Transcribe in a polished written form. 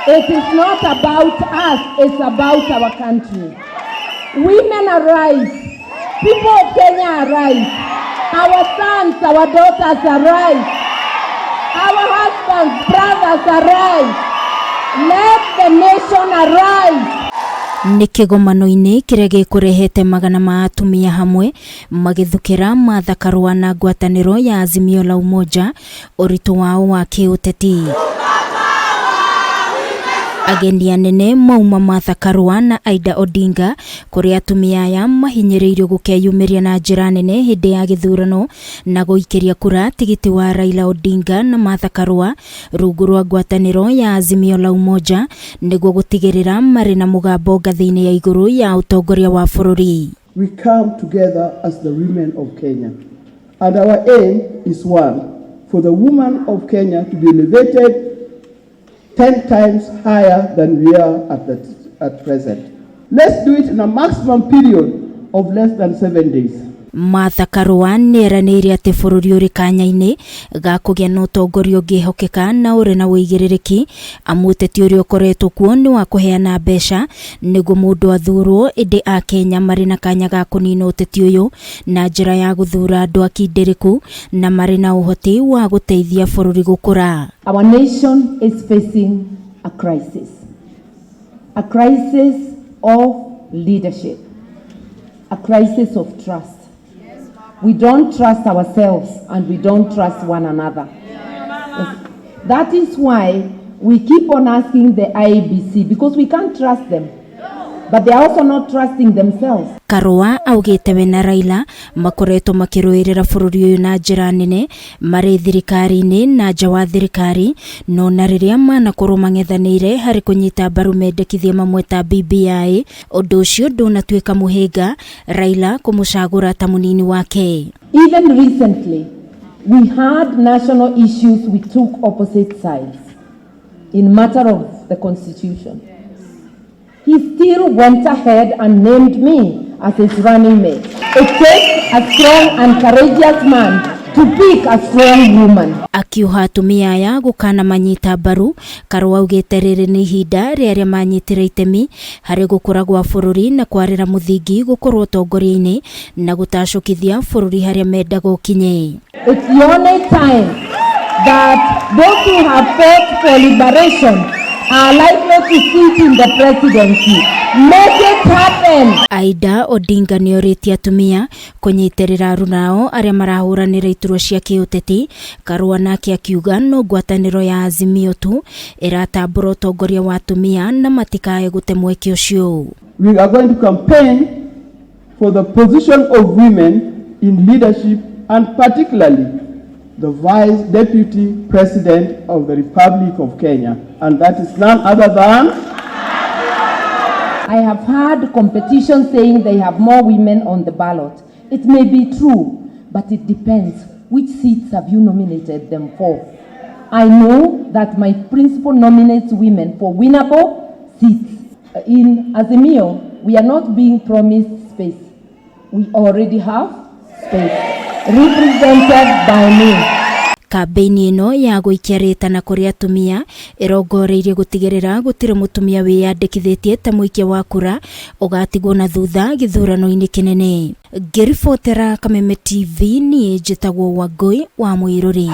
It is not about us, it's about our country. Women arise. People of Kenya arise. Our sons, our daughters arise. Our husbands, brothers arise. Let the nation arise. Nĩ kĩgomano-inĩ kĩrĩa gĩkũrehete magana ma atumia hamwe magithukira Martha Karua na ngwataniro ya Azimio la Umoja uritu wao wa kiũteti. Ageni anene mauma Martha Karua na Raila Odinga kũrĩa atumia aya mahinyĩrĩirio gũkeyumĩria na njĩra nene hĩndĩ ya gĩthurano na gũikĩria kura tigiti wa Raila Odinga na Martha Karua rungu rwa ngwataniro ya Azimio la Umoja nĩguo gũtigĩrĩra marĩ na mũgambo ngathĩ-inĩ ya igũrũ ya utongoria wa bũrũri. We come together as the women of Kenya, and our aim is one, for the women of Kenya to be elevated 10 times higher than we are at present. Let's do it in a maximum period of less than 7 days. Martha Karua nĩeranĩire atĩ bũrũri ũrĩ kanya-inĩ ga kũgĩa na ũtongoria ũngĩhokeka na ũrĩ na wĩigĩrĩrĩki, amu ũteti ũrĩa ũkoretwo kuo nĩ wa kũheana mbeca nĩguo mũndũ athurwo, ĩndĩ a Kenya marĩ na kanya ga kũnina ũteti ũyũ na njĩra ya gũthura andũ akindĩrĩku na marĩ na ũhoti wa gũteithia bũrũri gũkũra. Our nation is facing a crisis of leadership, a crisis of trust. We don't trust ourselves and we don't trust one another. Yes. That is why we keep on asking the IEBC, because we can't trust them, but they are also not trusting themselves. Karua augĩte we na Raila makoretwo makĩrũĩrĩra bũrũri ũyũ na njĩra nene marĩ thirikari-inĩ na nja wa thirikari, no na rĩrĩa manakorwo mang'ethanĩire harĩ kũnyita mbaru mendekithia mamwe ta BBI, ũndũ ũcio ndũnatuĩka mũhĩnga Raila kũmũcagũra ta mũnini wake. Even recently, we had national issues, we took opposite sides in matter of the constitution. He still went ahead and named me as his running mate. It takes a strong and courageous man to pick a strong woman. Akiuga atumia aya gũkana manyita mbaru, Karua augĩte rĩrĩ nĩ ihinda rĩrĩa manyitĩra itemi harĩ gũkũra gwa bũrũri na kwarĩra mũthingi gũkorwo ũtongoria-inĩ na gũtacũkithia bũrũri harĩa mendaga ũkinye. It's the only time that those who have fought for liberation are likely to sit in the presidency. Make it happen. Raila Odinga nĩorĩtie atumia kũnyitĩrĩra aruna ao arĩa marahũranĩra iturwa cia kĩũteti. Karua nake akiuga no ngwatanĩro ya Azimio tu ĩratambũra ũtongoria wa atumia na matikae gũte mweke ũcio. We are going to campaign for the position of women in leadership, and particularly the Vice Deputy President of the Republic of Kenya, and that is none other than... I have heard competition saying they have more women on the ballot. It may be true, but it depends. Which seats have you nominated them for? I know that my principal nominates women for winnable seats. In Azimio, we are not being promised space. We already have space, represented by me. Kampeni ĩno ya gũikia rĩtana kũrĩ atumia ĩrongoreirie gũtigĩrĩra gũtirĩ mũtumia wĩyandĩkithĩtie ta mũikia wa kura ũgatigwo na thutha gĩthurano-inĩ kĩnene. Ngĩribotera Kameme TV niĩ njĩtagwo Wangũi wa Mũirũri.